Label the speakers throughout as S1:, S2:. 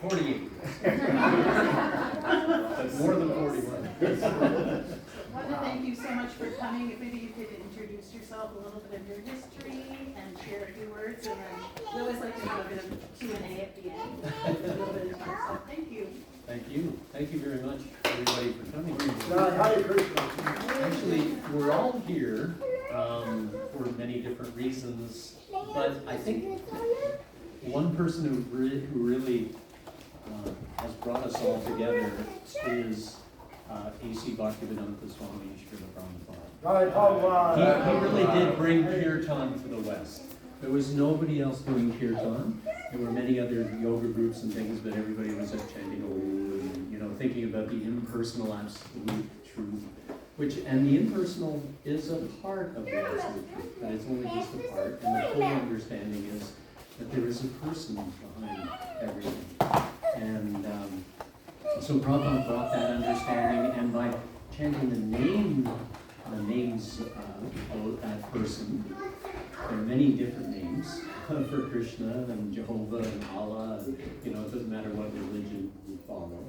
S1: 48. But more than 41.
S2: I want to thank you so much for coming. Maybe you could introduce yourself, a little bit of your history, and share a few words, and then we always like to have a bit of Q&A at the end. A little bit of time, so thank you.
S1: Thank you. Thank you very much, everybody, for coming.
S3: Hare Krishna.
S1: Actually, we're all here for many different reasons, but I think one person who really has brought us all together is A.C. Bhaktivedanta Swami Srila Prabhupada. He really did bring kirtan to the West. There was nobody else doing kirtan. There were many other yoga groups and things, but everybody was chanting Om, and, thinking about the impersonal absolute truth. And the impersonal is a part of the absolute truth, but it's only just a part. And the full understanding is that there is a person behind everything. And so Prabhupada brought that understanding, and by chanting the names of that person, there are many different names for Krishna and Jehovah and Allah, and it doesn't matter what religion you follow.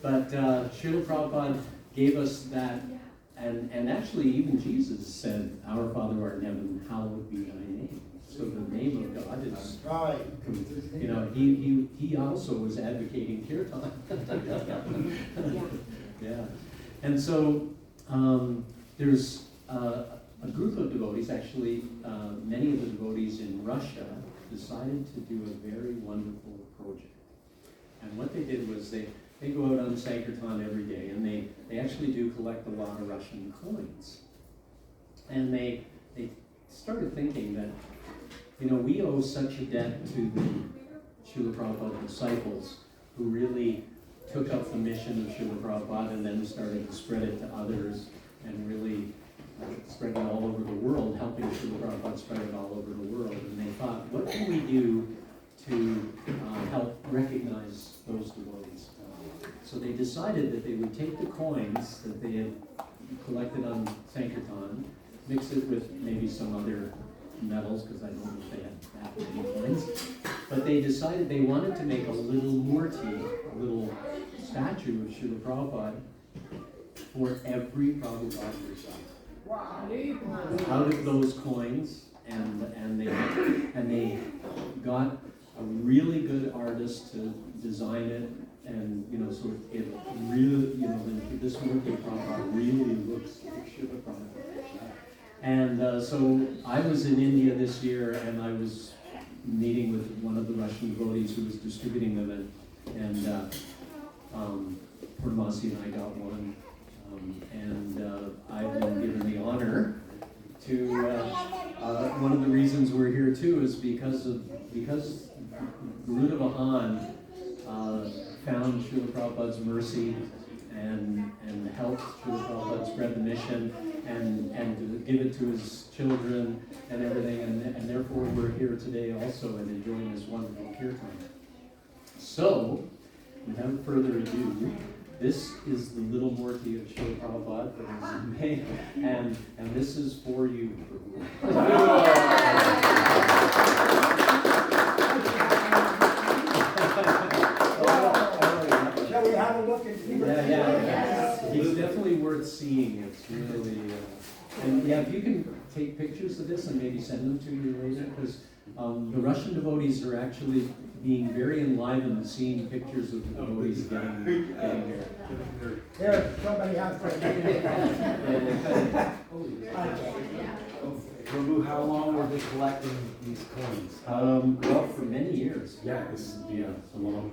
S1: But Srila Prabhupada gave us that, and actually even Jesus said, "Our Father who art in heaven, hallowed be thy name." So the name of God is, he also was advocating kirtan. Yeah. And so there's a group of devotees, actually many of the devotees in Russia decided to do a very wonderful project. And what they did was they go out on Sankirtan every day, and they actually do collect a lot of Russian coins. And they started thinking that, we owe such a debt to the Srila Prabhupada disciples who really took up the mission of Srila Prabhupada and then started to spread it to others and really spread it all over the world, helping Srila Prabhupada spread it all over the world. And they thought, what can we do to help recognize those devotees? So they decided that they would take the coins that they had collected on Sankirtan, mix it with maybe some other metals, because I don't know if they had that many coins, but they decided they wanted to make a little murti, a little statue of Srila Prabhupada for every Prabhupada recital. Wow. Out of those coins, and they got a really good artist to design it, and so it really, this murti of Prabhupada really looks like Srila Prabhupada. And so I was in India this year, and I was meeting with one of the Russian devotees who was distributing them, and Purnamasi and I got one, and I've been given the honor to, one of the reasons we're here too is because Garuda Vahan found Srila Prabhupada's mercy and helped Srila Prabhupada spread the mission and to give it to his children and everything, and therefore we're here today also and enjoying this wonderful kirtan. So, without further ado, this is the little murti of Srila Prabhupada that was made, and this is for you, Prabhu.
S3: Shall we have a look and see?
S1: Yeah. He's definitely worth seeing. It's really, and if you can take pictures of this and maybe send them to me later, because the Russian devotees are actually being very enlivened seeing pictures of the devotees getting here.
S3: Here, somebody has to.
S4: Prabhu, how long were they collecting these coins?
S1: Well, for many years.
S4: Yeah, this is
S1: a long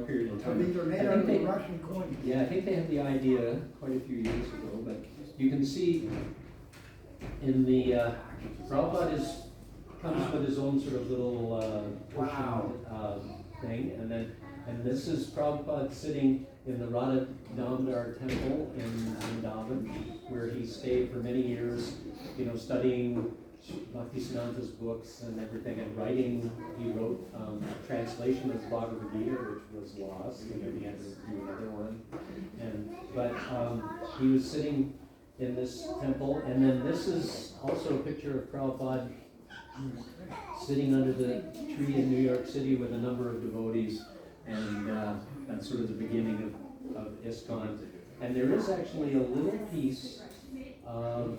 S1: period of
S3: So
S1: time.
S3: these are made out of Russian coins.
S1: Yeah, I think they had the idea quite a few years ago, but you can see in the Prabhupada comes with his own sort of little thing, and this is Prabhupada sitting in the Radha Damodar temple in Vrindavan, where he stayed for many years, studying Bhaktisiddhanta's books and everything, and writing. He wrote a translation of the Bhagavad Gita, which was lost, and then he had to do another one. But he was sitting in this temple, and then this is also a picture of Prabhupada sitting under the tree in New York City with a number of devotees. ISKCON. And there is actually a little piece of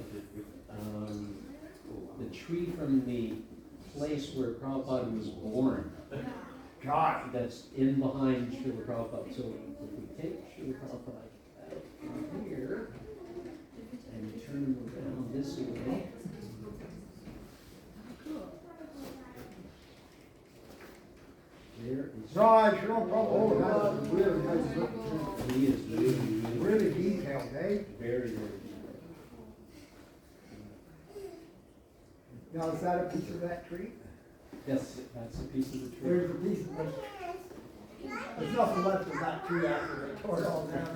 S1: the tree from the place where Prabhupada was born.
S3: God.
S1: That's in behind Srila Prabhupada. So if we take Srila Prabhupada out from here and turn him around this way. There is.
S3: Raj, you don't probably, oh, that's really nice looking.
S1: He is really,
S3: Really detailed, eh?
S1: very, very detailed.
S3: Now, is that a piece of that tree?
S1: Yes, that's a piece of the tree.
S3: There's a piece of it. There's nothing left of that tree after they tore it all down.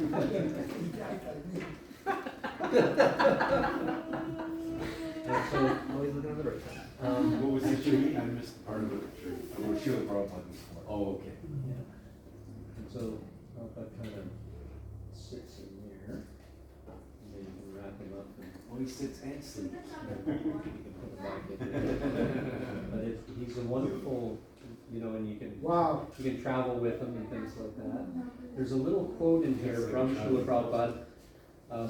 S1: And so,
S4: Always looking at the right side.
S5: What was the tree? I missed the part of the tree. I was sure Prabhupada.
S4: Oh, okay.
S1: yeah. And so, Prabhupada kind of sits in there. And then you can wrap him up and
S4: Oh, he sits and sleeps.
S1: you can put him back in there. But he's a wonderful, you know, and you can
S3: Wow.
S1: travel with him and things like that. There's a little quote in here from Srila Prabhupada.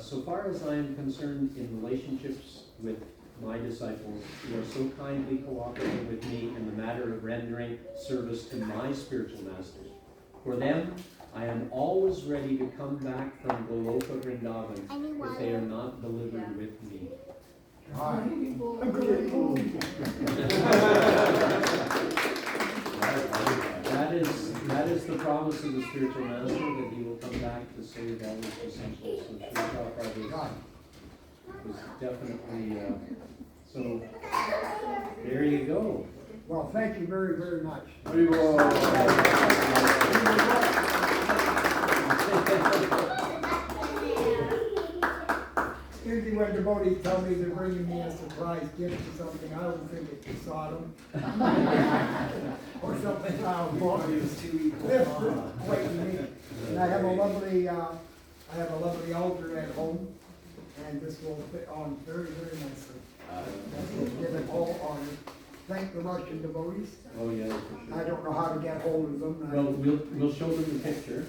S1: So far as I am concerned in relationships with my disciples, you are so kindly cooperating with me in the matter of rendering service to my spiritual masters. For them, I am always ready to come back from Goloka Vrindavan if they are not delivered with me.
S3: God. I'm grateful.
S1: That is the promise of the spiritual master, that he will come back to save all his disciples. So Srila Prabhupada was definitely, so there you go.
S3: Well, thank you very, very much. Usually when devotees tell me they're bringing me a surprise gift or something, I don't think it's Sodom. Or something I'll want. This is quite unique. And I have a lovely altar at home, and this will fit on very, very nicely. Give it all honor. Thank the Russian devotees.
S1: Oh, yeah.
S3: I don't know how to get hold of them.
S1: Well, we'll show them the picture.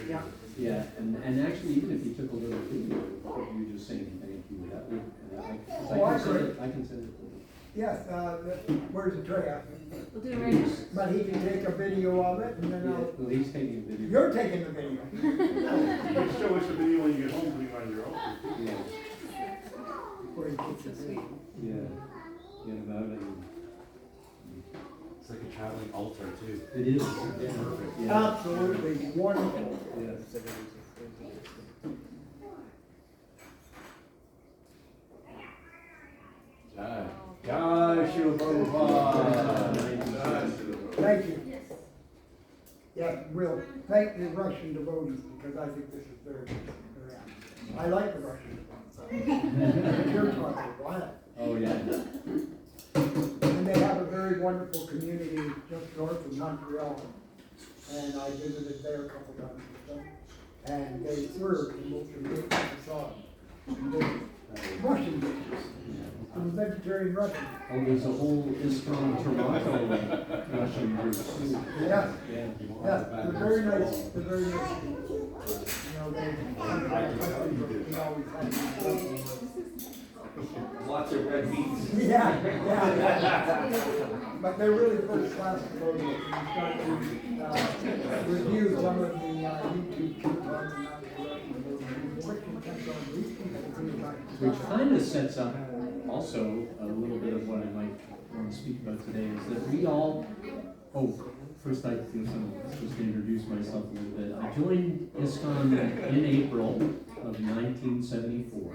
S3: Yeah.
S1: Yeah, and actually, even if you took a little video of you just saying thank you, that would,
S3: Oh, I
S1: I can send it to you.
S3: Yes, where's the tray?
S2: We'll do it right now.
S3: But he can take a video of it, and then
S1: Yeah,
S3: I'll,
S1: well, he's taking a video.
S3: you're taking the video.
S5: You can show us the video when you get home, putting on your own.
S1: Yeah,
S3: Where he gets the video.
S1: yeah, get him out and,
S5: It's like a traveling altar too.
S1: it is, yeah, perfect, yeah.
S3: Absolutely wonderful.
S1: Yeah.
S5: Jai Srila Prabhupada.
S3: Thank you. Yeah, we'll thank the Russian devotees, because I think this is very, I like the Russian devotees. You're talking wild.
S1: Oh, yeah.
S3: And they have a very wonderful community just north of Montreal. And I visited there a couple times with them. And they serve the most amazing facade. Russian dishes. Some vegetarian Russian.
S1: Oh, there's a whole ISKCON Toronto Russian group too.
S3: Yes,
S1: Yeah.
S3: yes, they're very nice, they're very nice people. You know, they, we always have.
S4: Lots of red beets.
S3: Yeah. But they're really first class devotees. You start to review some of the YouTube coupons and that.
S1: Which kind of sets up also a little bit of what I might want to speak about today, is that we all, first I feel just to introduce myself a little bit. I joined ISKCON in April of 1974.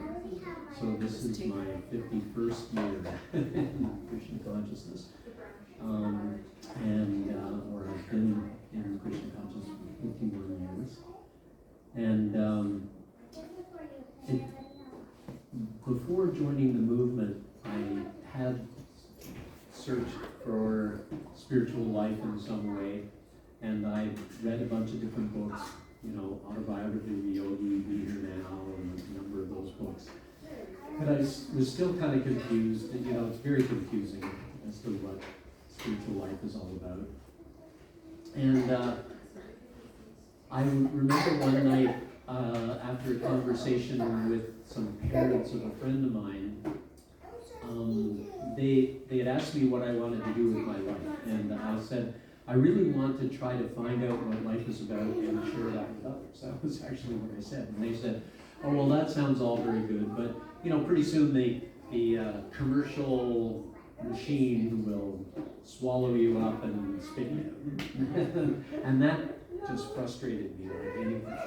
S1: So this is my 51st year in Krishna consciousness. Or I've been in Krishna consciousness for 51 years. And before joining the movement, I had searched for spiritual life in some way, and I read a bunch of different books, you know, Autobiography of a Yogi, Be Here Now, and a number of those books. But I was still kind of confused, and you know, it's very confusing as to what spiritual life is all about. And I remember one night after a conversation with some parents of a friend of mine, they had asked me what I wanted to do with my life, and I said, I really want to try to find out what life is about and share that with others. That was actually what I said. And they said, oh, well, that sounds all very good, but pretty soon the commercial machine will swallow you up and spit you. And that just frustrated me like anything.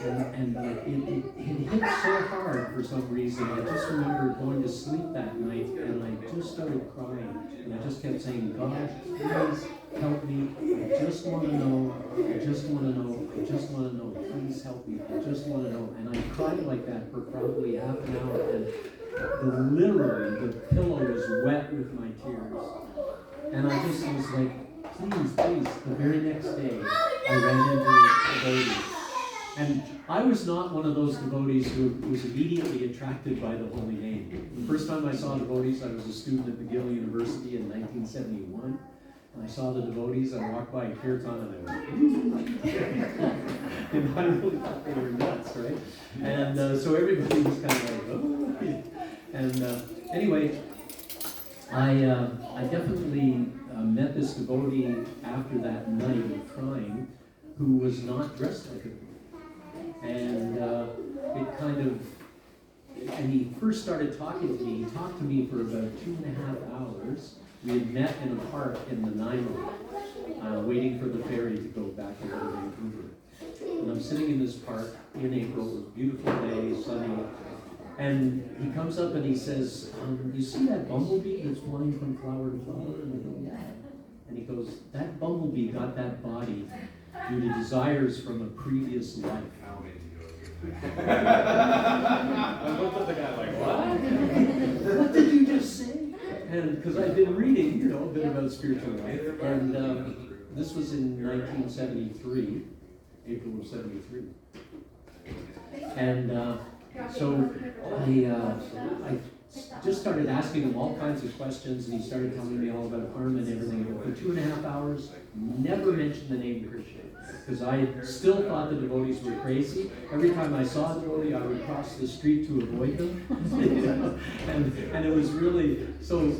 S1: And it hit so hard for some reason. I just remember going to sleep that night and I just started crying. And I just kept saying, God, please help me. I just want to know. I just want to know. I just want to know. Please help me. I just want to know. And I cried like that for probably half an hour. And literally, the pillow was wet with my tears. And I just was like, please. The very next day, I ran into a devotee. And I was not one of those devotees who was immediately attracted by the holy name. The first time I saw devotees, I was a student at McGill University in 1971. And I saw the devotees, I walked by Kirtan and I went, I really thought they were nuts, right? And so everybody was kind of like, oh. And anyway, I definitely met this devotee after that night of crying who was not dressed like a devotee. And and he first started talking to me. He talked to me for about 2.5 hours. We had met in a park in Nanaimo, waiting for the ferry to go back over to Vancouver. And I'm sitting in this park in April, it was a beautiful day, sunny. And he comes up and he says, you see that bumblebee that's flying from flower to flower? And I go, yeah. And he goes, that bumblebee got that body due to desires from a previous life.
S5: I looked at the guy like, what?
S1: What did you just say? And because I've been reading, a bit about spiritual life, and this was in 1973, April of '73, and so I just started asking him all kinds of questions, and he started telling me all about karma and everything. But for 2.5 hours, never mentioned the name Krishna, because I still thought the devotees were crazy. Every time I saw a devotee, I would cross the street to avoid them. And it was really, so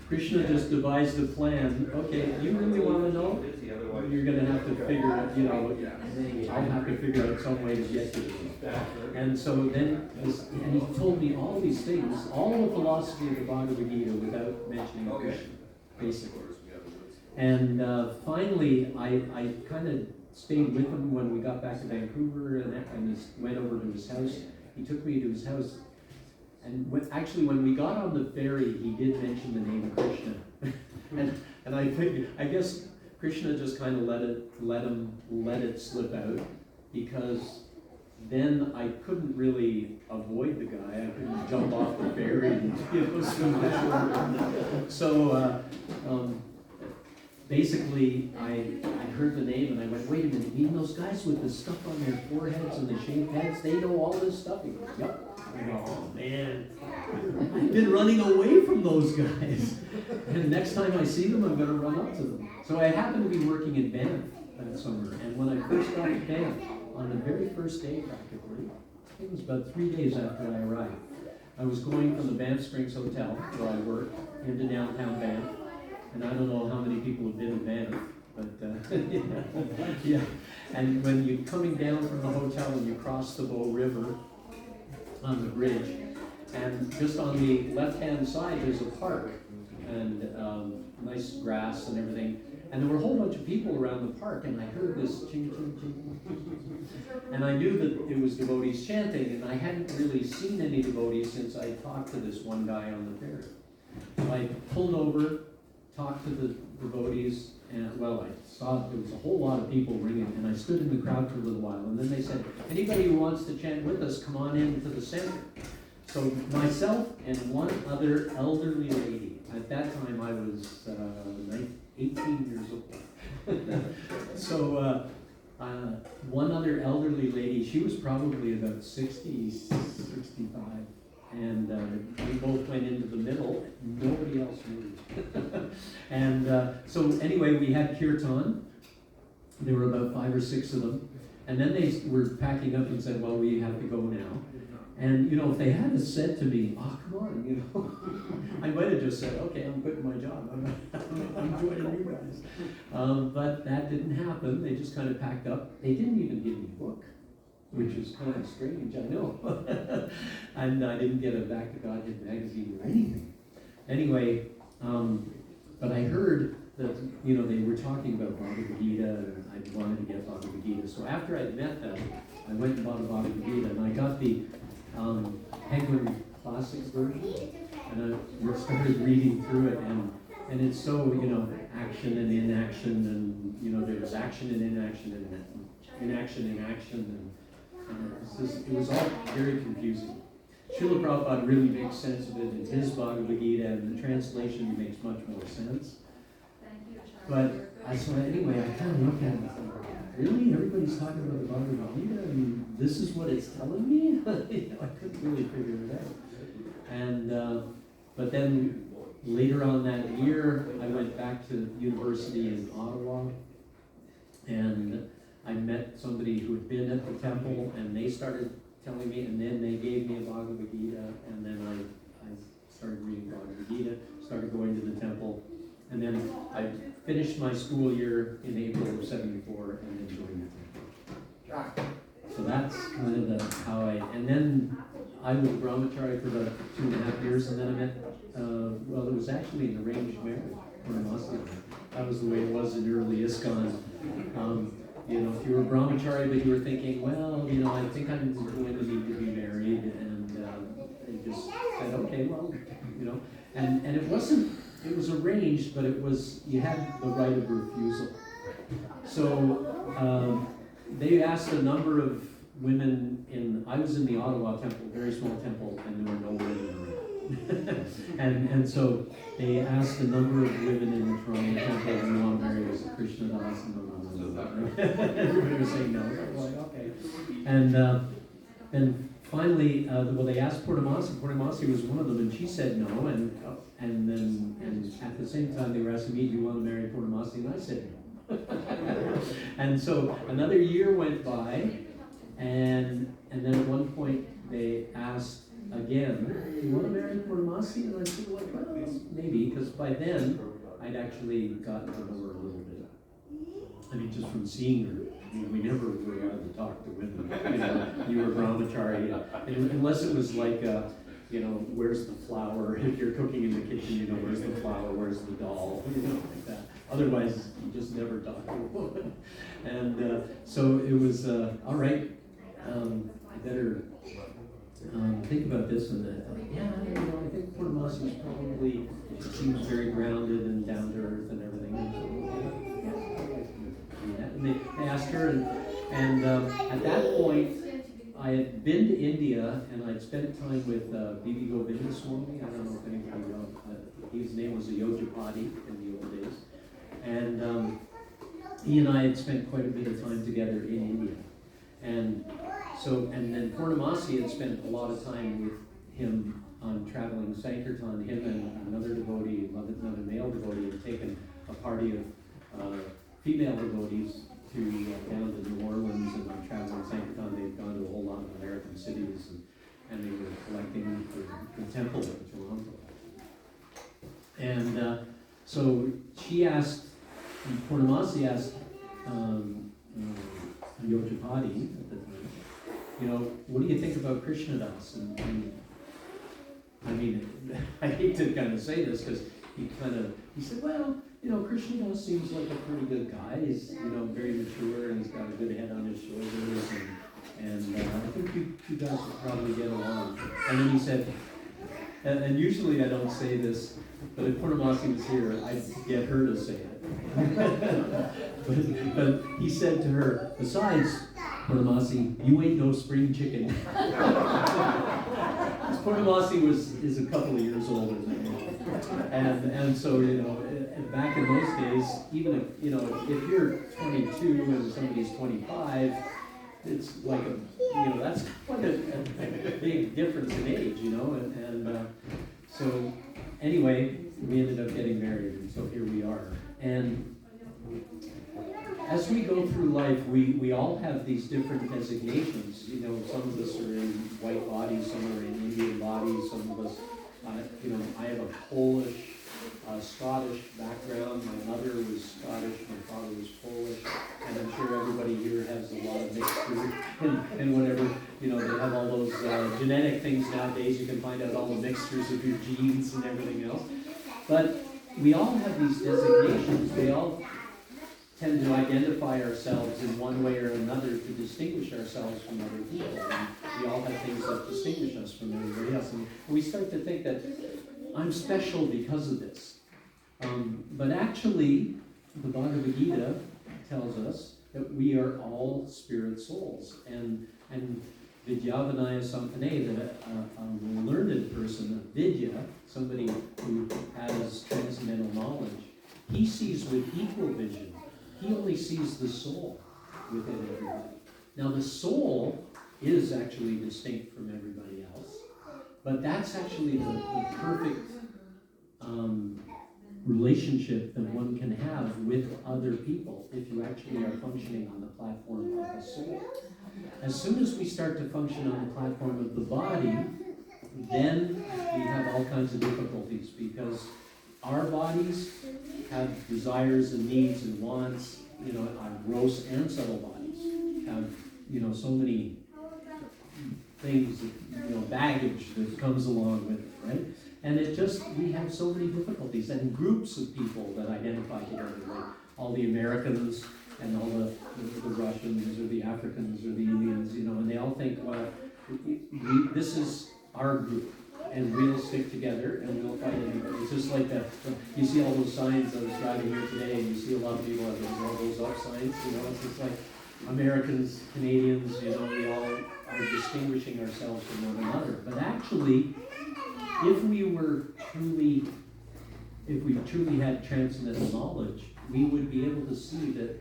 S1: Krishna just devised a plan. Okay, you really want to know? You're going to have to figure out, I'll have to figure out some way to get to you. And so then, and he told me all these things, all the philosophy of the Bhagavad Gita without mentioning Krishna, basically. And finally, I kind of stayed with him when we got back to Vancouver and went over to his house. He took me to his house. And when we got on the ferry, he did mention the name of Krishna. and I figured, I guess Krishna just kind of let it slip out, because then I couldn't really avoid the guy. I couldn't jump off the ferry and swim ashore. So basically, I heard the name and I went, wait a minute, you mean those guys with the stuff on their foreheads and the shaved heads, they know all this stuff? He goes, yep. I go, oh man, I've been running away from those guys. And next time I see them, I'm going to run up to them. So I happened to be working in Banff that summer, and when I first got to Banff, on the very first day practically, I think it was about 3 days after I arrived, I was going from the Banff Springs Hotel, where I work, into downtown Banff. And I don't know how many people have been in Banff, but yeah. And when you're coming down from the hotel and you cross the Bow River on the bridge, and just on the left-hand side there's a park, and nice grass and everything. And there were a whole bunch of people around the park, and I heard this ching, ching, ching, ching. And I knew that it was devotees chanting, and I hadn't really seen any devotees since I talked to this one guy on the ferry. So I pulled over, talked to the devotees, and I saw there was a whole lot of people ringing, and I stood in the crowd for a little while, and then they said, anybody who wants to chant with us, come on into the center. So myself and one other elderly lady, at that time I was 18 years old. So one other elderly lady, she was probably about 60, 65. And we both went into the middle. Nobody else moved. And so anyway, we had kirtan. There were about 5 or 6 of them. And then they were packing up and said, well, we have to go now. And, you know, if they had said to me, oh, come on, you know, I might have just said, okay, I'm quitting my job. I'm joining you guys. But that didn't happen. They just kind of packed up. They didn't even give me a book, which is kind of strange, I know. And I didn't get a Back to Godhead magazine or anything. Anyway, but I heard that, you know, they were talking about Bhagavad Gita, and I wanted to get Bhagavad Gita. So after I'd met them, I went and bought a Bhagavad Gita, and I got the Penguin Classics version, and I started reading through it, and it's so, you know, action and inaction, and, you know, there was action and inaction, and inaction and action, and it was all very confusing. Srila Prabhupada really makes sense of it in his Bhagavad Gita, and the translation makes much more sense. But anyway, I kind of looked at it and thought, really? Everybody's talking about the Bhagavad Gita, and this is what it's telling me? You know, I couldn't really figure it out. And, but then later on that year, I went back to university in Ottawa, and I met somebody who had been at the temple, and they started telling me, and then they gave me a Bhagavad Gita, and then I started reading Bhagavad Gita, started going to the temple, and then I finished my school year in April of '74, and then joined the temple. So that's kind of how and then I was a brahmachari for about 2.5 years, and then I met, well, it was actually an arranged marriage, Purnamasi. That was the way it was in early ISKCON. You know, if you were a brahmachari, but you were thinking, well, you know, I think I'm going to need to be married, and they just said, okay, well, you know, and it was arranged, but it was, you had the right of refusal. So they asked a number of women I was in the Ottawa temple, very small temple, and there were no women around. and so they asked a number of women in the Toronto temple, and you want to marry us a Krishnadas, and everybody was saying no. So like, okay. And finally, well, they asked Purnamasi. Purnamasi was one of them, and she said no. And at the same time, they were asking me, do you want to marry Purnamasi? And I said no. And so another year went by, and then at one point they asked again, do you want to marry Purnamasi? And I said, well, maybe, because by then I'd actually gotten to know her a little bit. I mean, just from seeing her, you know, we never were allowed to talk to women. You know, you were brahmachari, unless it was like, you know, where's the flower? If you're cooking in the kitchen, you know, where's the flower? Where's the doll? You know, like that. Otherwise, you just never talk to a woman. And so it was, all right, I better think about this. And I thought, yeah, you know, I think Purnamasi is probably, she seems very grounded and down to earth and everything. And they asked her, and at that point, I had been to India, and I'd spent time with B.B. Govindaswamy. I don't know if anybody knows. His name was a Yojapati in the old days. And he and I had spent quite a bit of time together in India. And then Purnamasi had spent a lot of time with him on traveling Sankirtan. Him and another devotee, another male devotee, had taken a party of female devotees down to New Orleans, and on traveling Sankirtan, they'd gone to a whole lot of American cities, and they were collecting for the temple in Toronto. And so she asked, Purnamasi asked Yojapati at the time, you know, what do you think about Krishnadas? And I mean, I hate to kind of say this because he said, well, you know, Krishnadas seems like a pretty good guy. He's, you know, very mature, and he's got a good head on his shoulders, and I think you guys would probably get along. And then he said, and usually I don't say this, but if Purnamasi was here, I'd get her to say it. but he said to her, besides, Purnamasi, you ain't no spring chicken. Purnamasi is a couple of years older than me. And so, you know, back in those days, even if, you know, if you're 22 and somebody's 25, it's like you know, that's quite a big difference in age, you know, and so anyway, we ended up getting married, and so here we are. And as we go through life, we all have these different designations. You know, some of us are in white bodies, some are in Indian bodies, some of us, you know, I have a Polish, Scottish background. My mother was Scottish, my father was Polish, and I'm sure everybody here has a lot of mixture and whatever. You know, they have all those genetic things nowadays. You can find out all the mixtures of your genes and everything else. But we all have these designations. We all tend to identify ourselves in one way or another to distinguish ourselves from other people. And we all have things that distinguish us from everybody else. And we start to think that I'm special because of this. But actually, the Bhagavad Gita tells us that we are all spirit souls. And Vidyavanaya Sampane, a learned person, a Vidya, somebody who has transcendental knowledge, he sees with equal vision. He only sees the soul within everybody. Now the soul is actually distinct from everybody else, but that's actually the perfect relationship that one can have with other people if you actually are functioning on the platform of the soul. As soon as we start to function on the platform of the body, then we have all kinds of difficulties, because our bodies have desires and needs and wants. You know, our gross and subtle bodies have, you know, so many things, that, you know, baggage that comes along with it, right? And it just, we have so many difficulties, and groups of people that identify together, like all the Americans and all the Russians or the Africans or the Indians, you know, and they all think, well, this is our group, and we'll stick together and we'll fight anybody. It's just like that. You see all those signs. I was driving here today, and you see a lot of people have all those up signs. You know, it's just like Americans, Canadians. You know, we all are distinguishing ourselves from one another. But actually, if we truly had transcendental knowledge, we would be able to see that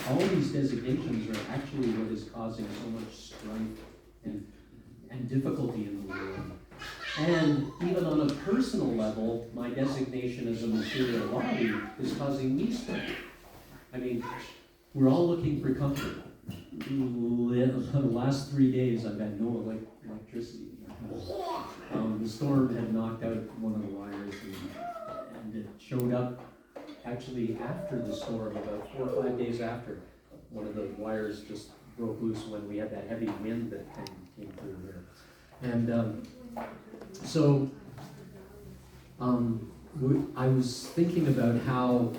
S1: all these designations are actually what is causing so much strife and difficulty in the world. And even on a personal level, my designation as a material body is causing me strife. I mean, we're all looking for comfort. The last 3 days, I've had no electricity in our house. The storm had knocked out one of the wires, and it showed up actually after the storm, about 4 or 5 days after. One of the wires just broke loose when we had that heavy wind that came through here. And I was thinking about how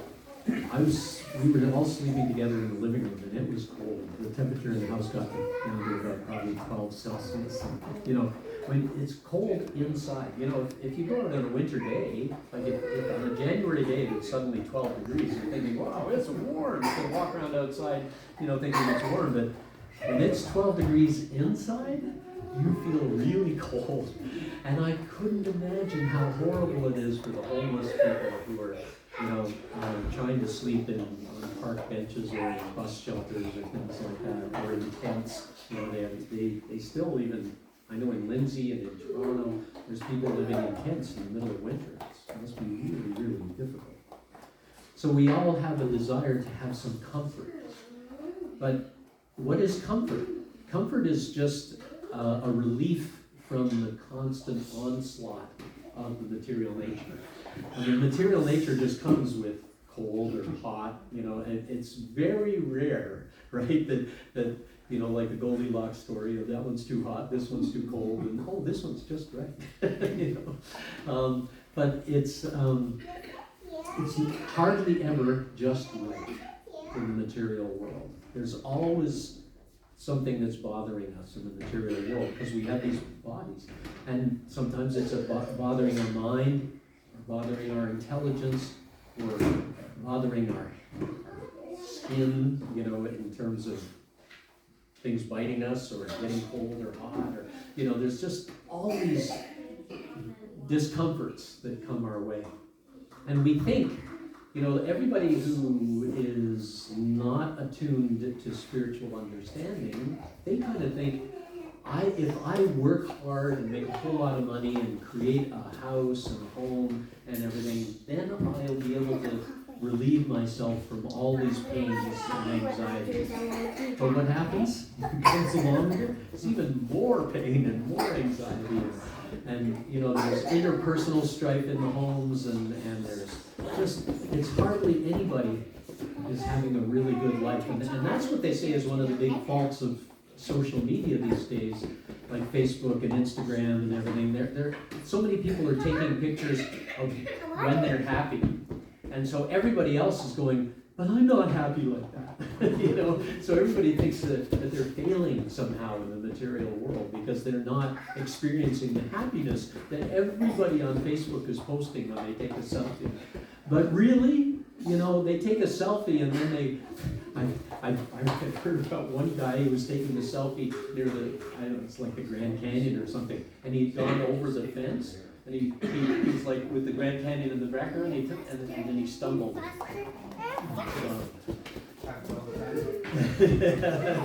S1: we were all sleeping together in the living room, and it was cold. The temperature in the house got down to about probably 12 Celsius. You know, when it's cold inside, you know, if you go out on a winter day, like if on a January day it's suddenly 12 degrees, you're thinking, wow, it's warm. You can walk around outside, you know, thinking it's warm, but when it's 12 degrees inside, you feel really cold. And I couldn't imagine how horrible it is for the homeless people who are, you know, trying to sleep on park benches or in bus shelters or things like that, or in tents. You know, they still even, I know in Lindsay and in Toronto, there's people living in tents in the middle of winter. It must be really, really difficult. So we all have a desire to have some comfort. But what is comfort? Comfort is just a relief from the constant onslaught of the material nature. I mean, material nature just comes with cold or hot, you know, and it's very rare, right, that you know, like the Goldilocks story, that one's too hot, this one's too cold, and oh, this one's just right, you know. But it's hardly ever just right in the material world. There's always something that's bothering us in the material world, because we have these bodies, and sometimes it's bothering our mind, or bothering our intelligence, or bothering our skin, you know, in terms of things biting us or getting cold or hot, or, you know, there's just all these discomforts that come our way. And we think, you know, everybody who is not attuned to spiritual understanding, they kind of think, if I work hard and make a whole lot of money and create a house and a home and everything, then I'll be able to relieve myself from all these pains and anxieties. But what happens? It comes along here, it's even more pain and more anxiety. And you know, there's interpersonal strife in the homes, and there's just, it's hardly anybody is having a really good life. And that's what they say is one of the big faults of social media these days, like Facebook and Instagram and everything. They're so many people are taking pictures of when they're happy. And so everybody else is going, but I'm not happy like that. You know, so everybody thinks that they're failing somehow in the material world because they're not experiencing the happiness that everybody on Facebook is posting when they take a selfie. But really, you know, they take a selfie and then I've heard about one guy who was taking a selfie near the, I don't know, it's like the Grand Canyon or something, and he'd gone over the fence, and he's like with the Grand Canyon in the background, and then he stumbled.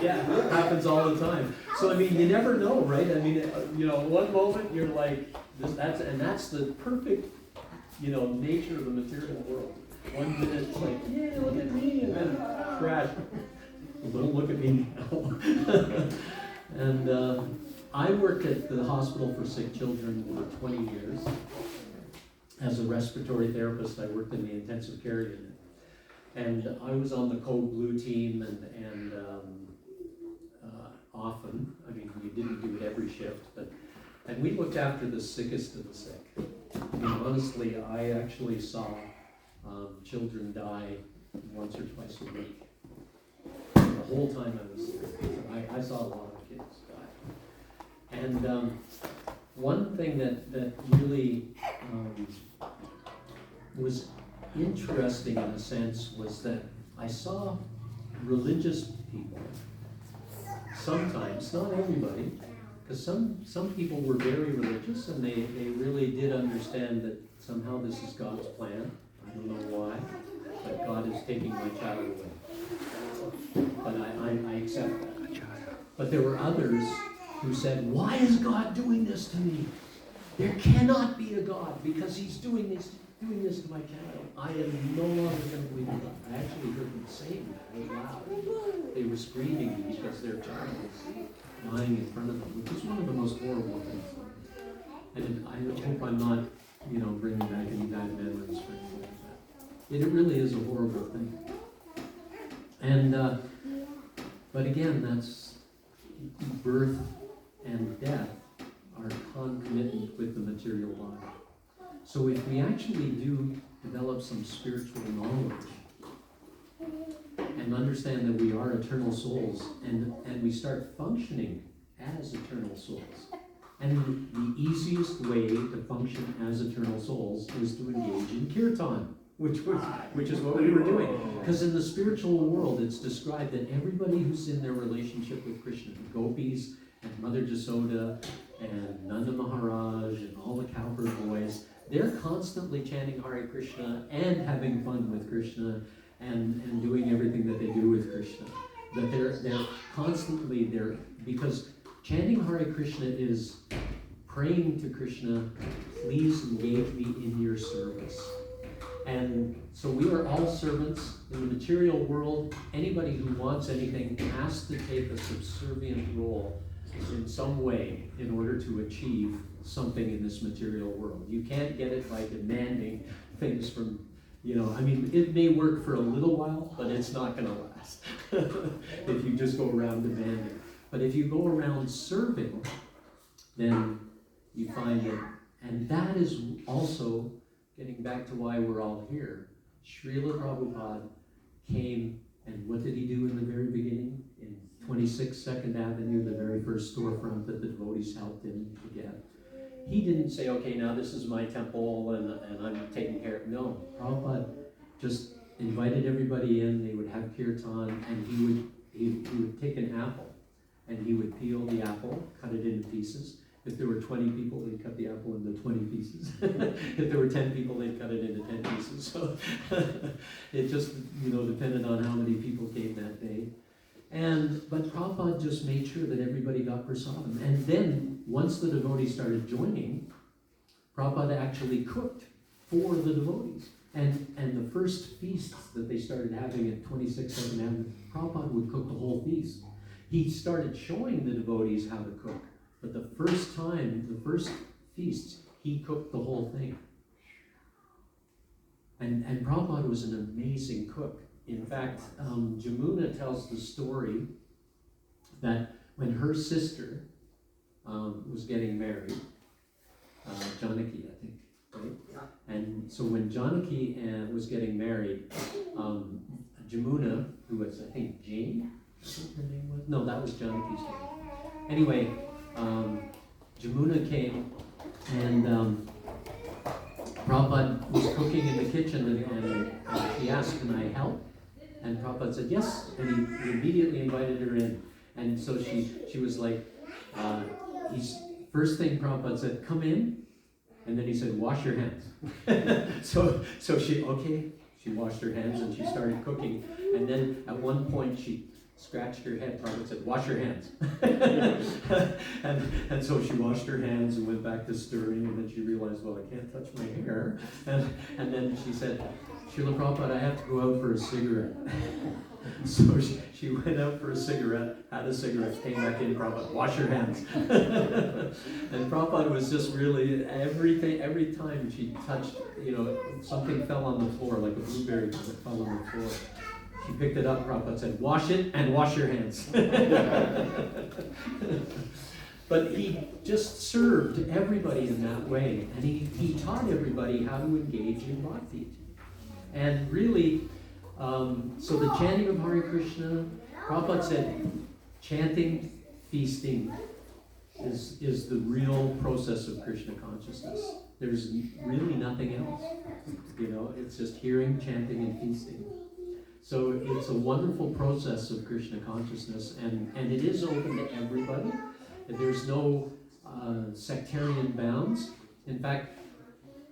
S1: Yeah, happens all the time. So I mean, you never know, right? I mean, you know, one moment you're like, that's the perfect, you know, nature of the material world. 1 minute it's like, yeah, look at me, and then crash. Well, don't look at me now. And I worked at the hospital for sick children for 20 years. As a respiratory therapist, I worked in the intensive care unit. And I was on the code blue team, and often, I mean, we didn't do it every shift, and we looked after the sickest of the sick. I mean, honestly, I actually saw children die once or twice a week. The whole time I was there, I saw a lot of kids die. And one thing that really was interesting in a sense was that I saw religious people, sometimes, not everybody, because some people were very religious and they really did understand that somehow this is God's plan. I don't know why, but God is taking my child away. But I accept that. But there were others who said, why is God doing this to me? There cannot be a God because he's doing this to my child. I am no longer going to believe in God. I actually heard them saying that out loud. They were screaming because their child was lying in front of them, which is one of the most horrible things. And I hope I'm not, you know, bringing back any bad memories for anything like that. It really is a horrible thing. And, but again, that's birth and death are concomitant with the material body. So if we actually do develop some spiritual knowledge and understand that we are eternal souls, and we start functioning as eternal souls, and the easiest way to function as eternal souls is to engage in kirtan, which is what we were doing. Because in the spiritual world, it's described that everybody who's in their relationship with Krishna, the gopis and Mother Jasoda and Nanda Maharaj and all the cowherd boys, they're constantly chanting Hare Krishna and having fun with Krishna and doing everything that they do with Krishna. But they're constantly there, because chanting Hare Krishna is praying to Krishna, please engage me in your service. And so we are all servants in the material world. Anybody who wants anything has to take a subservient role in some way in order to achieve something in this material world. You can't get it by demanding things from, you know, I mean, it may work for a little while, but it's not going to last if you just go around demanding. But if you go around serving, then you find that, and that is also getting back to why we're all here. Srila Prabhupada came, and what did he do in the very beginning? In 26 2nd Avenue, the very first storefront that the devotees helped him to get. He didn't say, okay, now this is my temple and I'm taking care of it. No, Prabhupada just invited everybody in. They would have kirtan, and he would take an apple and he would peel the apple, cut it into pieces. If there were 20 people, they'd cut the apple into 20 pieces. If there were 10 people, they'd cut it into 10 pieces. So it just, you know, depended on how many people came that day. But Prabhupada just made sure that everybody got prasadam. And then, once the devotees started joining, Prabhupada actually cooked for the devotees. And the first feasts that they started having at 26 Second Avenue, Prabhupada would cook the whole feast. He started showing the devotees how to cook, but the first feasts, he cooked the whole thing. And Prabhupada was an amazing cook. In fact, Jamuna tells the story that when her sister was getting married, Janaki, I think, right? And so when Janaki was getting married, Jamuna, who was, I think, Jane, I think her name was? No, that was Janaki's name. Anyway, Jamuna came, and Prabhupada was cooking in the kitchen, and she asked, "Can I help?" And Prabhupada said, "Yes," and he immediately invited her in. And so she was like, first thing Prabhupada said, "Come in," and then he said, "Wash your hands." so she washed her hands and she started cooking. And then at one point she scratched her head. Prabhupada said, "Wash your hands." and so she washed her hands and went back to stirring, and then she realized, well, I can't touch my hair. And then she said, "Srila Prabhupada, I have to go out for a cigarette." So she went out for a cigarette, had a cigarette, came back in, Prabhupada, "Wash your hands." And Prabhupada was just really, every time she touched, something fell on the floor, like a blueberry that fell on the floor. She picked it up, Prabhupada said, "Wash it and wash your hands." But he just served everybody in that way, and he taught everybody how to engage in bhakti. And really, so the chanting of Hare Krishna, Prabhupada said, chanting, feasting is the real process of Krishna consciousness. There's really nothing else. It's just hearing, chanting, and feasting. So it's a wonderful process of Krishna consciousness, and it is open to everybody. There's no sectarian bounds. In fact,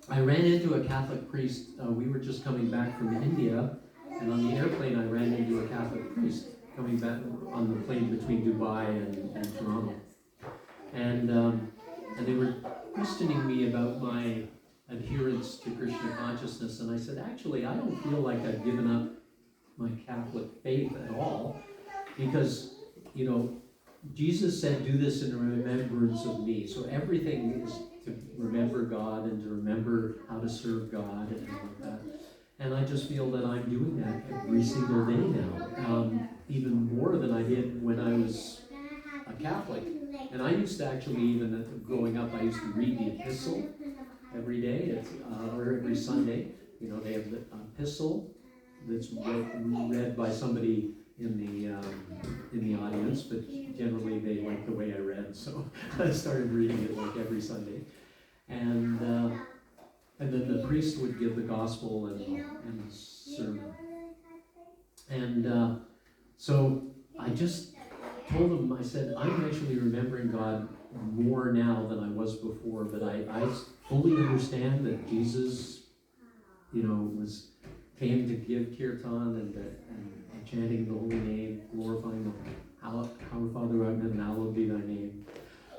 S1: I ran into a Catholic priest. We were just coming back from India, and on the airplane I ran into a Catholic priest coming back on the plane between Dubai and Toronto. And they were questioning me about my adherence to Krishna consciousness, and I said, actually, I don't feel like I've given up my Catholic faith at all, because, Jesus said, "Do this in remembrance of me." So everything is to remember God and to remember how to serve God and like that. And I just feel that I'm doing that every single day now, even more than I did when I was a Catholic. And I used to actually, even growing up, I used to read the epistle every day, or every Sunday. They have the epistle that's read by somebody in the audience, but generally they liked the way I read, so I started reading it like every Sunday. And then the priest would give the gospel and the sermon. And so I just told him, I said, I'm actually remembering God more now than I was before, but I fully understand that Jesus, came to give kirtan and chanting the holy name, glorifying our Father who art in heaven, hallowed be thy name.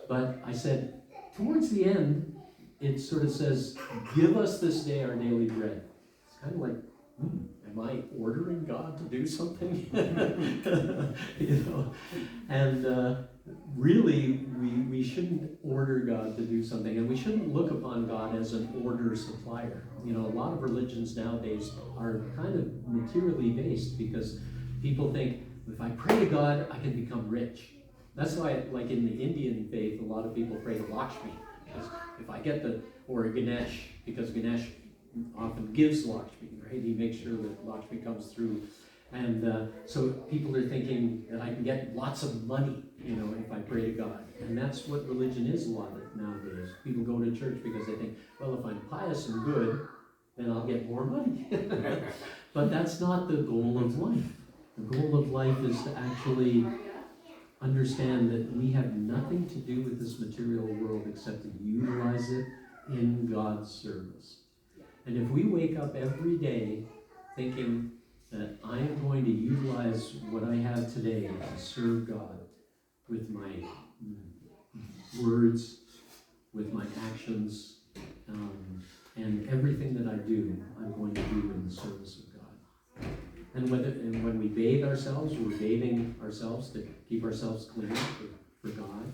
S1: But I said, towards the end, it sort of says, "Give us this day our daily bread." It's kind of like, am I ordering God to do something? And really, we shouldn't order God to do something, and we shouldn't look upon God as an order supplier. A lot of religions nowadays are kind of materially based, because people think, if I pray to God, I can become rich. That's why, like in the Indian faith, a lot of people pray to Lakshmi. Because if I get or Ganesh, because Ganesh often gives Lakshmi, right? He makes sure that Lakshmi comes through. And so people are thinking that I can get lots of money, if I pray to God. And that's what religion is a lot of nowadays. People go to church because they think, well, if I'm pious and good, then I'll get more money. But that's not the goal of life. The goal of life is to actually understand that we have nothing to do with this material world except to utilize it in God's service. And if we wake up every day thinking that I am going to utilize what I have today to serve God with my words, with my actions, And everything that I do, I'm going to do in the service of God. And when we bathe ourselves, we're bathing ourselves to keep ourselves clean for God.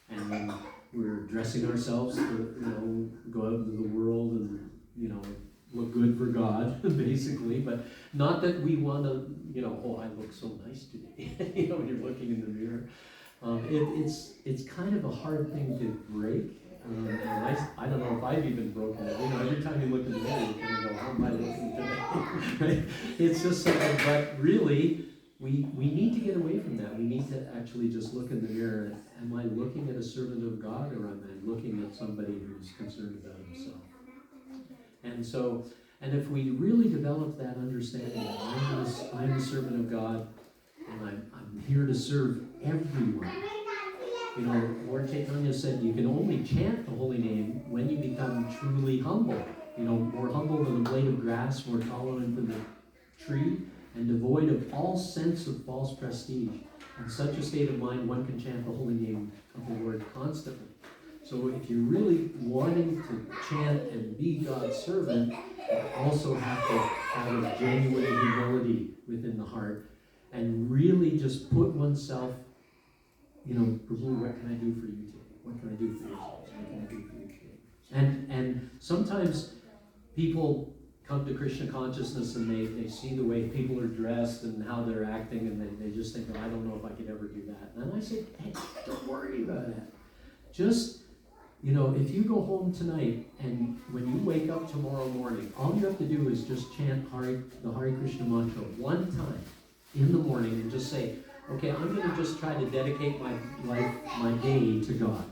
S1: And when we're dressing ourselves to, go out into the world and, look good for God, basically. But not that we want to, oh, I look so nice today, when you're looking in the mirror. It's kind of a hard thing to break. And I don't know if I've even broken it. Every time you look in the mirror, you kind of go, how am I looking today? Right? It's just something, but really, we need to get away from that. We need to actually just look in the mirror. Am I looking at a servant of God, or am I looking at somebody who's concerned about himself? And if we really develop that understanding that I'm a servant of God, and I'm here to serve everyone. Lord Chaitanya said you can only chant the holy name when you become truly humble. More humble than a blade of grass, more tolerant than the tree, and devoid of all sense of false prestige. In such a state of mind, one can chant the holy name of the Lord constantly. So if you're really wanting to chant and be God's servant, you also have to have a genuine humility within the heart and really just put oneself, Prabhu, what can I do for you today? What can I do for you today? What can I do for you today? And sometimes people come to Krishna consciousness and they see the way people are dressed and how they're acting, and they just think, oh, I don't know if I could ever do that. And I say, hey, don't worry about it. Just, if you go home tonight and when you wake up tomorrow morning, all you have to do is just chant the Hare Krishna mantra one time in the morning and just say, okay, I'm going to just try to dedicate my life, my day to God.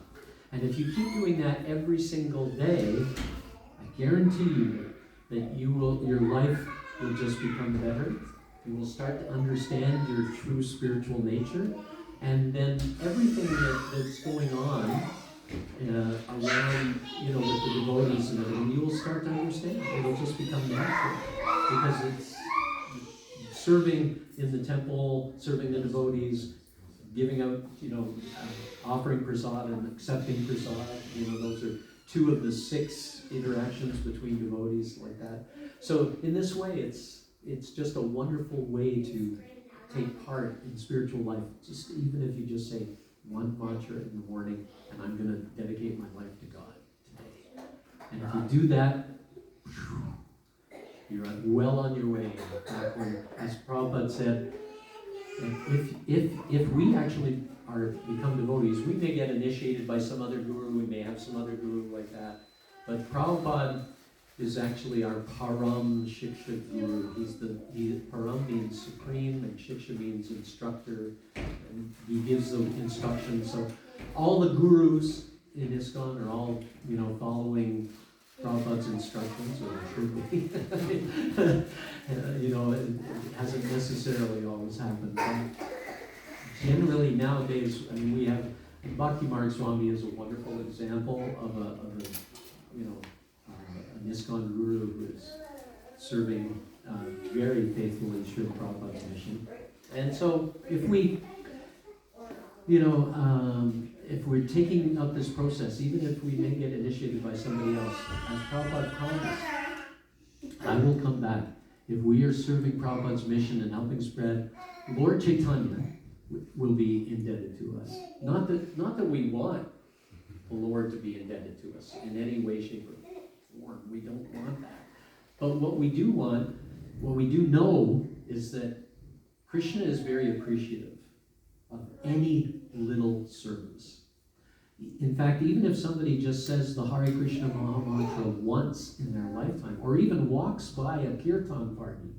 S1: And if you keep doing that every single day, I guarantee you that your life will just become better. You will start to understand your true spiritual nature. And then everything that's going on around, with the devotees and everything, you will start to understand. It'll just become natural. Because it's serving in the temple, serving the devotees, giving out, offering prasad and accepting prasad. Those are 2 of the 6 interactions between devotees like that. So in this way, it's just a wonderful way to take part in spiritual life. Just even if you just say one mantra in the morning, and I'm going to dedicate my life to God today. And if you do that, you're well on your way. As Prabhupada said, if we actually become devotees, we may get initiated by some other guru, we may have some other guru like that, but Prabhupada is actually our Param Shiksha Guru. Param means supreme, and Shiksha means instructor, and he gives the instructions. So all the gurus in ISKCON are all, following Prabhupada's instructions, or should be. It hasn't necessarily always happened. But generally nowadays, we have Bhakti Marg Swami is a wonderful example of an ISKCON guru who is serving very faithfully Srila Prabhupada's mission. And so if we're taking up this process, even if we may get initiated by somebody else, as Prabhupada promised, I will come back. If we are serving Prabhupada's mission and helping spread, Lord Chaitanya will be indebted to us. Not that we want the Lord to be indebted to us in any way, shape, or form. We don't want that. But what we do know is that Krishna is very appreciative of any little service. In fact, even if somebody just says the Hare Krishna Maha Mantra once in their lifetime, or even walks by a kirtan party,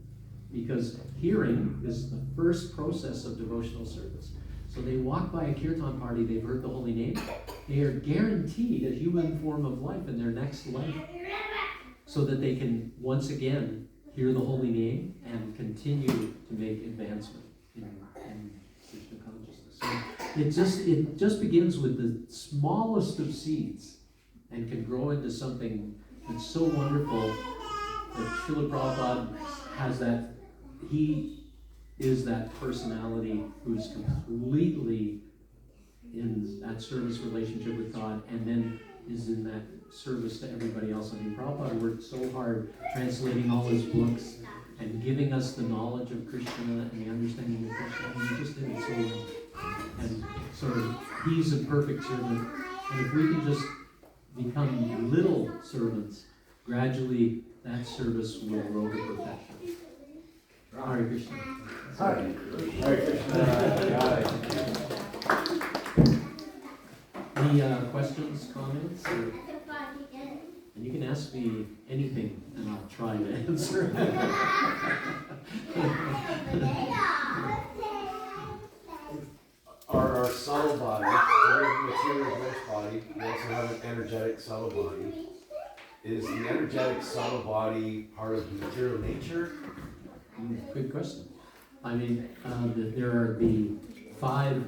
S1: because hearing is the first process of devotional service. So they walk by a kirtan party, they've heard the holy name, they are guaranteed a human form of life in their next life, so that they can once again hear the holy name and continue to make advancement in Krishna consciousness. So it just begins with the smallest of seeds and can grow into something that's so wonderful that Srila Prabhupada has that. He is that personality who's completely in that service relationship with God, and then is in that service to everybody else. I mean, Prabhupada worked so hard translating all his books and giving us the knowledge of Krishna and the understanding of Krishna. And he just did it so well. And so he's a perfect servant. And if we can just become little servants, gradually that service will grow to perfection. Hare Krishna. Any questions, comments? And you can ask me anything and I'll try to answer.
S5: Our subtle body, we have a material rich body, we also have an energetic subtle body. Is the energetic subtle body part of the material nature?
S1: Good question. I mean, there are the 5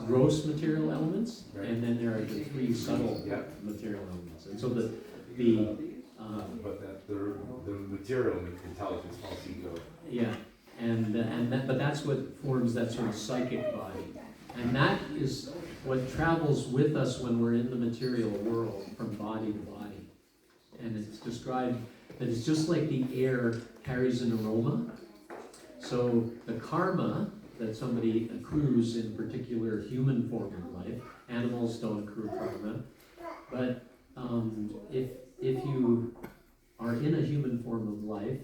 S1: gross material elements, and then there are the 3 subtle material elements. And so
S5: But that the material intelligence false ego.
S1: yeah, but that's what forms that sort of psychic body, and that is what travels with us when we're in the material world from body to body. And it's described that it's just like the air carries an aroma. So the karma that somebody accrues in particular human form of life, animals don't accrue karma, but if you are in a human form of life,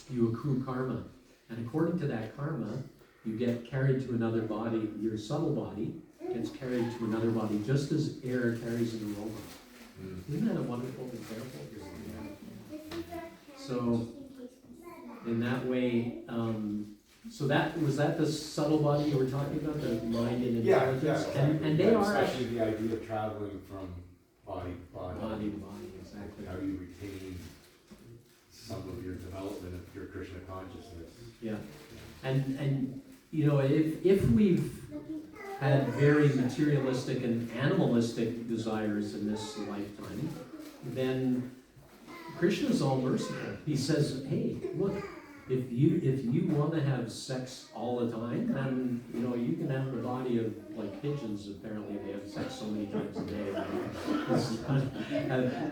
S1: you accrue karma. And according to that karma, you get carried to another body. Your subtle body gets carried to another body, just as air carries an aroma. Isn't that a wonderful example? So, in that way, so that was that the subtle body you were talking about, the mind and intelligence? And they are
S5: especially the idea of traveling from body to body.
S1: Body to body, exactly.
S5: How you retain some of your development of your Krishna consciousness.
S1: Yeah, and you know, if we've had very materialistic and animalistic desires in this lifetime, then Krishna's all merciful. He says, hey, look, if you want to have sex all the time, then you know you can have the body of like pigeons. Apparently, they have sex so many times a day.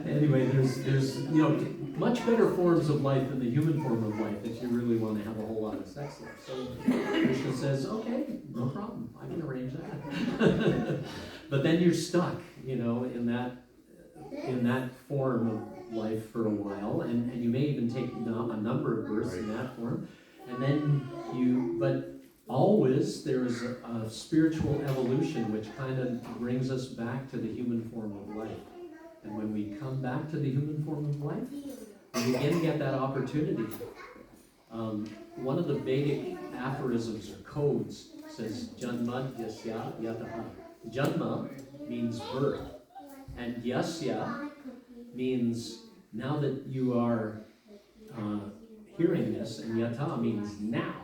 S1: Anyway, there's you know much better forms of life than the human form of life if you really want to have a whole lot of sex life. So Krishna says, okay, no problem, I can arrange that. But then you're stuck, you know, in that form of life for a while, and you may even take a number of births in that form, and then but always there is a spiritual evolution which kind of brings us back to the human form of life. And when we come back to the human form of life, we again get that opportunity. One of the Vedic aphorisms or codes says, Janma yasya yataha. Janma means birth, and yasya means now that you are hearing this, and yata means now.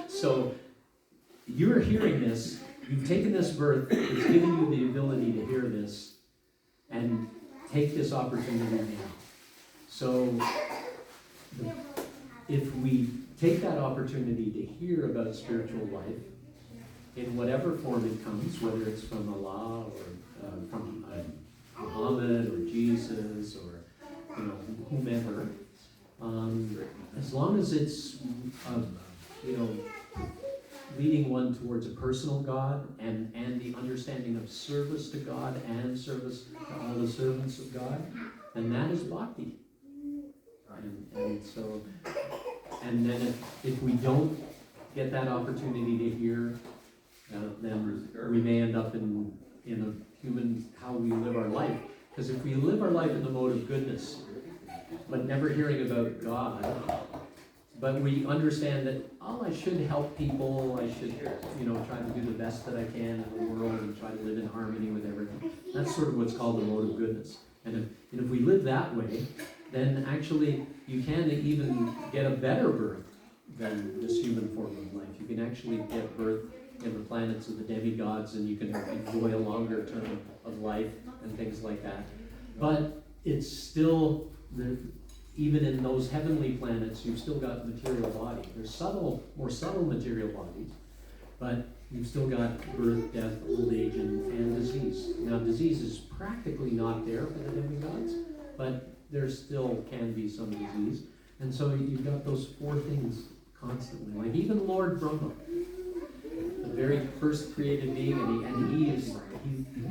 S1: So you're hearing this, you've taken this birth, it's giving you the ability to hear this and take this opportunity now. So if we take that opportunity to hear about spiritual life in whatever form it comes, whether it's from Allah or from Muhammad or Jesus or you know whomever, as long as it's you know leading one towards a personal God and the understanding of service to God and service to all the servants of God, then that is bhakti. And then if we don't get that opportunity to hear, then we may end up in a human, how we live our life. Because if we live our life in the mode of goodness, but never hearing about God, but we understand that, I should help people, I should, you know, try to do the best that I can in the world and try to live in harmony with everything. That's sort of what's called the mode of goodness. And if we live that way, then actually you can even get a better birth than this human form of life. You can actually get birth in the planets of the demigods, and you can enjoy a longer term of life and things like that. But it's still, even in those heavenly planets, you've still got material body. There's more subtle material bodies, but you've still got birth, death, old age, and disease. Now, disease is practically not there for the demigods, but there still can be some disease. And so you've got those four things constantly. Like even Lord Brahma, the very first created being,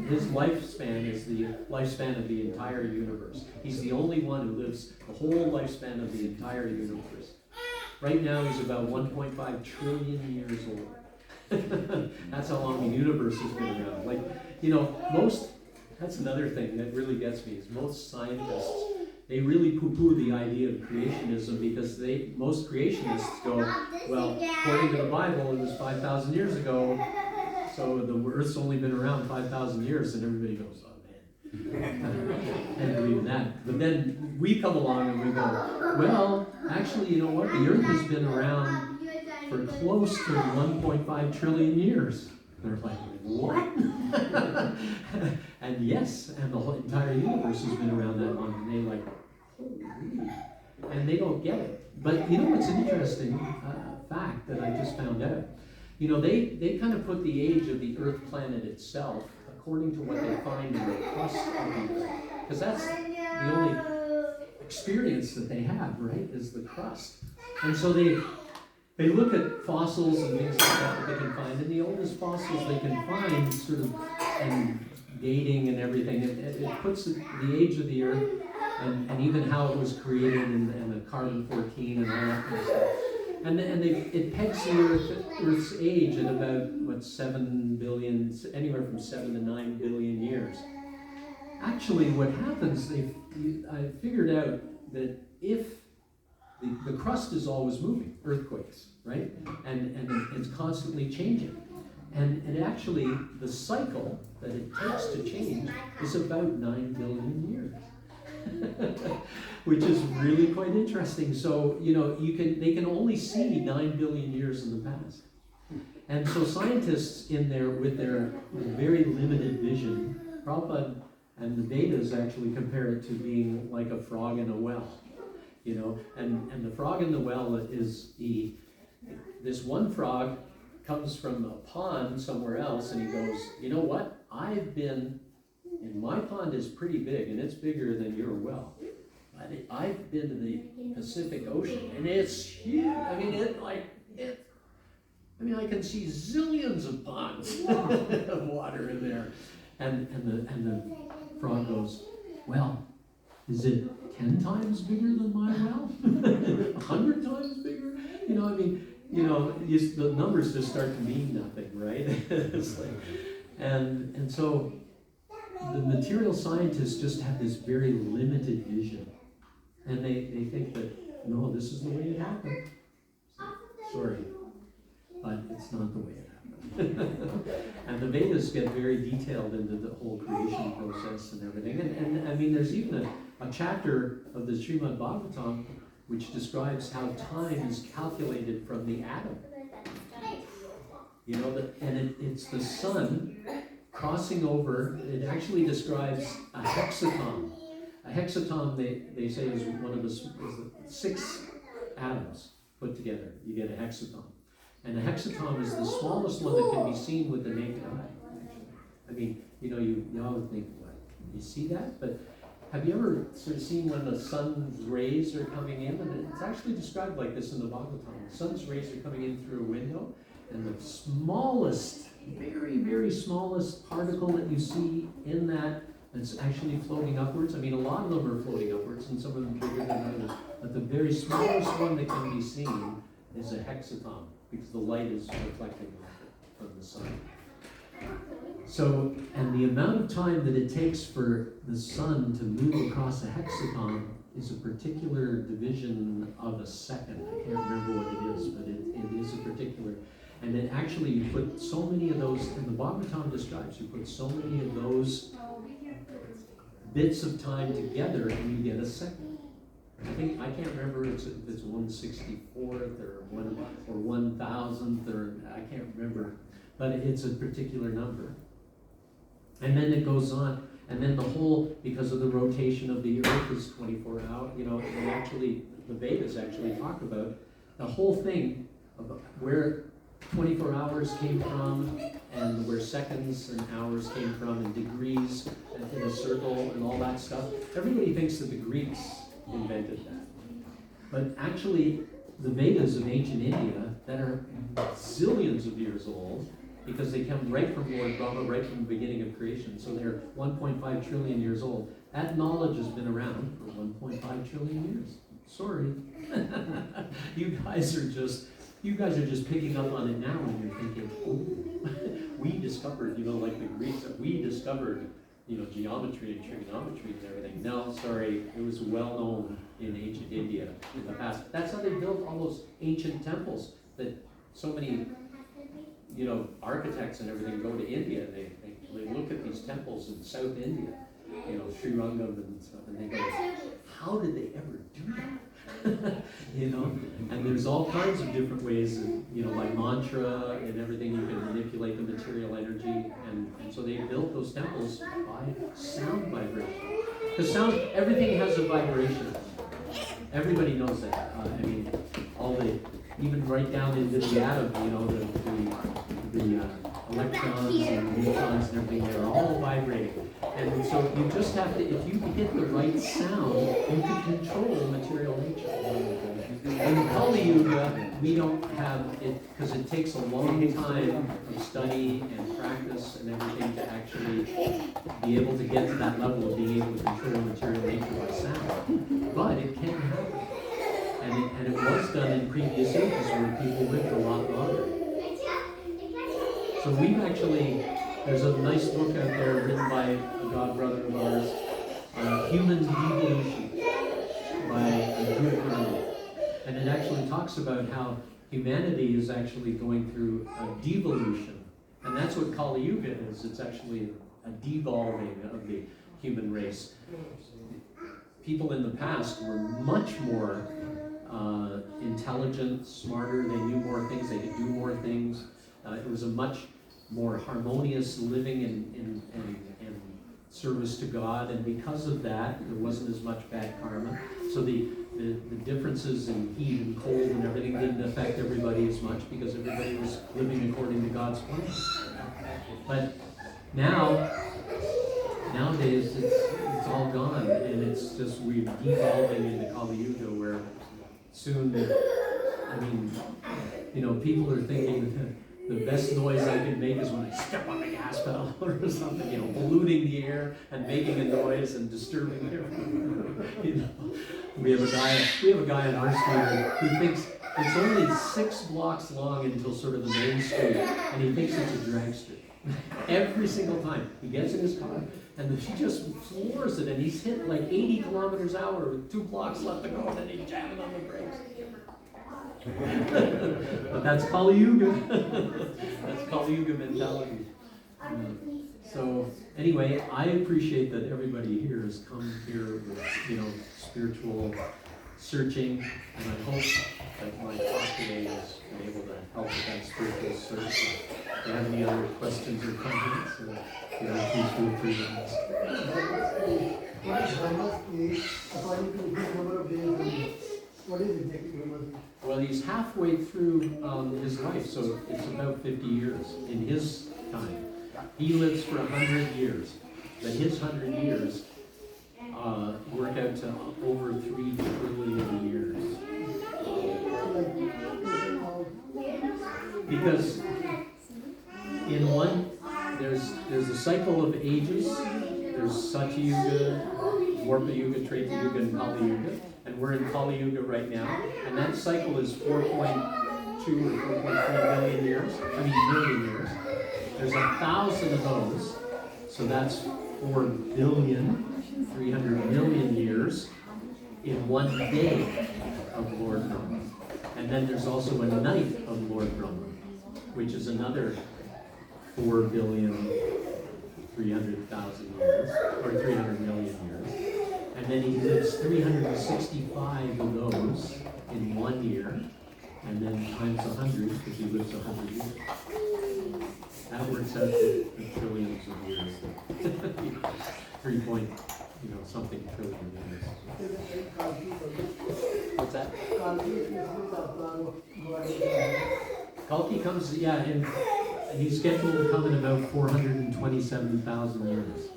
S1: his lifespan is the lifespan of the entire universe. He's the only one who lives the whole lifespan of the entire universe. Right now he's about 1.5 trillion years old. That's how long the universe has been around. Like, you know, that's another thing that really gets me, is most scientists, they really poo-poo the idea of creationism, because most creationists go, well, according to the Bible, it was 5,000 years ago, so the Earth's only been around 5,000 years, and everybody goes, oh man, I believe in that. But then we come along and we go, well, actually, you know what? The Earth has been around for close to 1.5 trillion years. And they're like, what? And yes, and the whole entire universe has been around that long, and they're like, holy, and they don't get it. But you know what's an interesting fact that I just found out? You know, they kind of put the age of the Earth planet itself according to what they find in the crust of the Earth. Because that's the only experience that they have, right, is the crust. And so they look at fossils and things like that they can find. And the oldest fossils they can find, sort of, and dating and everything, it puts the age of the Earth and even how it was created and the carbon-14 and all that kind of stuff. And it pegs the Earth's age at about, 7 billion, anywhere from 7 to 9 billion years. Actually, what happens, I figured out that if the crust is always moving, earthquakes, right? And it's constantly changing. And actually, the cycle that it takes to change is about 9 billion years. Which is really quite interesting. So, you know, they can only see 9 billion years in the past. And so scientists with their very limited vision, Prabhupada and the Vedas actually compare it to being like a frog in a well. You know, and the frog in the well is this one frog comes from a pond somewhere else, and he goes, you know what? And my pond is pretty big, and it's bigger than your well. I've been to the Pacific Ocean, and it's huge. I mean, I can see zillions of ponds of water in there. And the frog goes, well, is it 10 times bigger than my well? 100 times bigger? You know, I mean, you know, the numbers just start to mean nothing, right? It's like, and so the material scientists just have this very limited vision. And they think that, no, this is the way it happened. Sorry, but it's not the way it happened. And the Vedas get very detailed into the whole creation process and everything. And I mean, there's even a chapter of the Srimad Bhagavatam which describes how time is calculated from the atom. You know, it's the sun crossing over. It actually describes a hexaton. A hexaton, they say, is one of the 6 atoms put together. You get a hexaton. And a hexaton is the smallest one that can be seen with the naked eye. I mean, you know, you always think, what, you see that? But have you ever sort of seen when the sun's rays are coming in? And it's actually described like this in the Bhagavatam. The sun's rays are coming in through a window, and the smallest, very, very smallest particle that you see in that, that's actually floating upwards. I mean, a lot of them are floating upwards, and some of them bigger than others. But the very smallest one that can be seen is a hexaton, because the light is reflecting off it from the sun. So, and the amount of time that it takes for the sun to move across a hexagon is a particular division of a second. I can't remember what it is, but it is a particular. And then actually you put so many of those, and the Bhagavatam describes, you put so many of those bits of time together and you get a second. I can't remember if it's 1/64th or 1,000th, or I can't remember, but it's a particular number. And then it goes on, and then the whole, because of the rotation of the earth, is 24 hours. You know, the Vedas actually talk about the whole thing about where 24 hours came from, and where seconds and hours came from, and degrees in a circle and all that stuff. Everybody thinks that the Greeks invented that. But actually, the Vedas of ancient India that are zillions of years old, because they come right from Lord Brahma, right from the beginning of creation, so they're 1.5 trillion years old. That knowledge has been around for 1.5 trillion years. Sorry. You guys are just picking up on it now, and you're thinking, oh, we discovered, like the Greeks, we discovered, geometry and trigonometry and everything. No, sorry, it was well known in ancient India in the past. That's how they built all those ancient temples that so many, architects and everything go to India. They look at these temples in South India, Sri Rangam and stuff, and they go, how did they ever do that? And there's all kinds of different ways, like mantra and everything, you can manipulate the material energy, and so they built those temples by sound vibration. Because sound, everything has a vibration. Everybody knows that. Even right down into the atom, the electrons and neutrons and everything, they're all vibrating. And so you just have to, if you hit the right sound, you can control material nature. In Kali Yuga, we don't have it, because it takes a long time of study and practice and everything to actually be able to get to that level of being able to control material nature by sound. But it can happen. And it was done in previous ages where people lived a lot longer. So we've actually, there's a nice book out there written by a god brother of ours, Human Devolution, by Angus Ontario. And it actually talks about how humanity is actually going through a devolution. And that's what Kali Yuga is. It's actually a devolving of the human race. People in the past were much more intelligent, smarter, they knew more things, they could do more things. It was a much more harmonious living in service to God, and because of that, there wasn't as much bad karma. So the differences in heat and cold and everything didn't affect everybody as much, because everybody was living according to God's plan. But nowadays, it's all gone, and it's just, we're devolving into Kali Yuga, where soon, people are thinking the best noise I can make is when I step on the gas pedal or something, polluting the air and making a noise and disturbing everyone. We have a guy on our street who thinks it's only 6 blocks long until sort of the main street, and he thinks it's a drag strip. Every single time he gets in his car, and he just floors it, and he's hit like 80 kilometers an hour with 2 blocks left to go, and then he's jamming on the brakes. But that's Kali Yuga. That's Kali Yuga mentality. So anyway, I appreciate that everybody here has come here with, spiritual searching, and I hope that my talk today has been able to help with that spiritual search. If you have any other questions or comments, please feel free to ask.
S3: What is exactly Brahma's?
S1: Well, he's halfway through his life, so it's about 50 years in his time. He lives for 100 years, but his 100 years work out to over 3 trillion years. Because in one, there's a cycle of ages. There's Satya Yuga, Dwarpa Yuga, Treta Yuga, and Kali Yuga. And we're in Kali Yuga right now. And that cycle is 4.2 or 4.3 million years. Million years. There's 1,000 of those. So that's 4 billion, 300 million years in one day of Lord Brahma. And then there's also a night of Lord Brahma, which is another 4 billion, 300,000 years, or 300 million years. And then he lives 365 of those in 1 year, and then times 100, because he lives 100 years. That works out to trillions of years. 3 point, something trillion years. What's that? Kalki comes, yeah, and he's scheduled to come in about 427,000 years.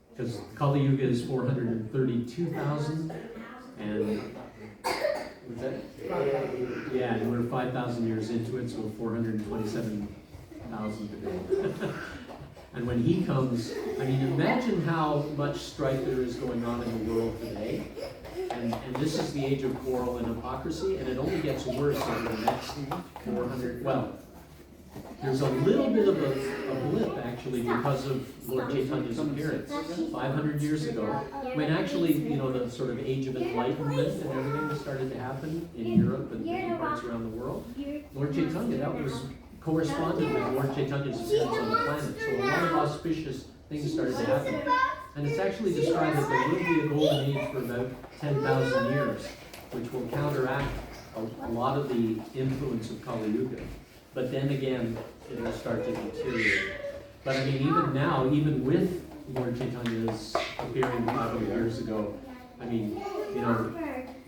S1: Because Kali Yuga is 432,000, and what's that? Yeah, and we're 5,000 years into it, so 427,000 today. And when he comes, I mean, imagine how much strife there is going on in the world today. And this is the age of quarrel and hypocrisy, and it only gets worse over the next 400, well, there's a little bit of a blip actually because of Lord Chaitanya's appearance 500 years ago, when actually, you know, the sort of age of enlightenment and everything started to happen in Europe and different parts around the world. Lord Chaitanya, that was corresponded with Lord Chaitanya's appearance on the planet. So a lot of auspicious things started to happen. And it's actually described that there will be a golden age for about 10,000 years, which will counteract a lot of the influence of Kali Yuga. But then again, it will start to deteriorate. But I mean, even now, even with Lord Chaitanya's appearing 500 years ago, I mean, you know,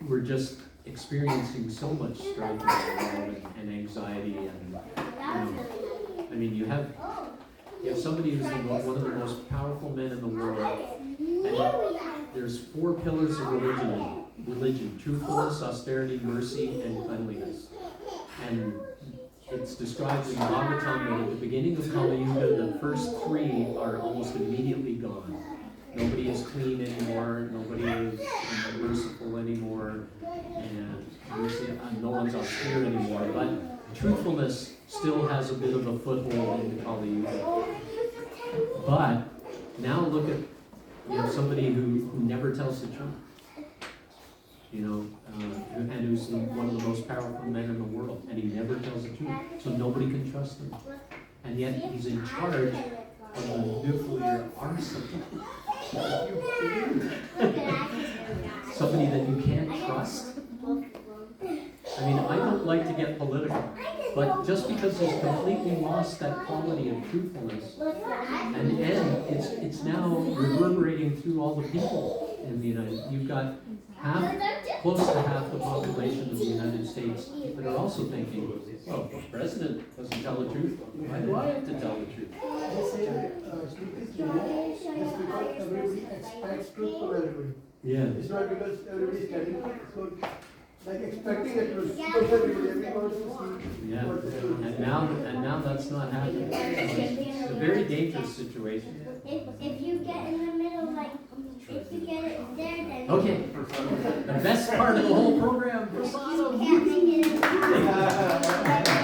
S1: we're just experiencing so much strife in the world and anxiety, and I mean, you have somebody who's one of the most powerful men in the world, and there's 4 pillars of religion: truthfulness, austerity, mercy, and cleanliness. And it's described in the Bhagavatam that at the beginning of Kali Yuga, the first 3 are almost immediately gone. Nobody is clean anymore, nobody is merciful anymore, and no one's austere anymore. But truthfulness still has a bit of a foothold in Kali Yuga. But now look at somebody who never tells the truth, and who's one of the most powerful men in the world, and he never tells the truth, so nobody can trust him. And yet he's in charge of the nuclear arsenal. Somebody that you can't trust. I mean, I don't like to get political, but just because he's completely lost that quality of truthfulness, and it's now reverberating through all the people in the you've got close to half the population of the United States that are also thinking, oh, the president doesn't tell the truth, why do I have to tell the truth?
S3: They say truth is just because everybody expects truth from everybody.
S1: Yeah.
S3: It's not because everybody is getting it. So, like expecting the truth, because everybody wants to see
S1: Yeah,
S3: what the truth is.
S1: and now that's not happening. It's a very dangerous situation.
S6: If you get in the middle, like, if you get it there, then...
S1: Okay, the best part of the whole program,
S6: You can't make it.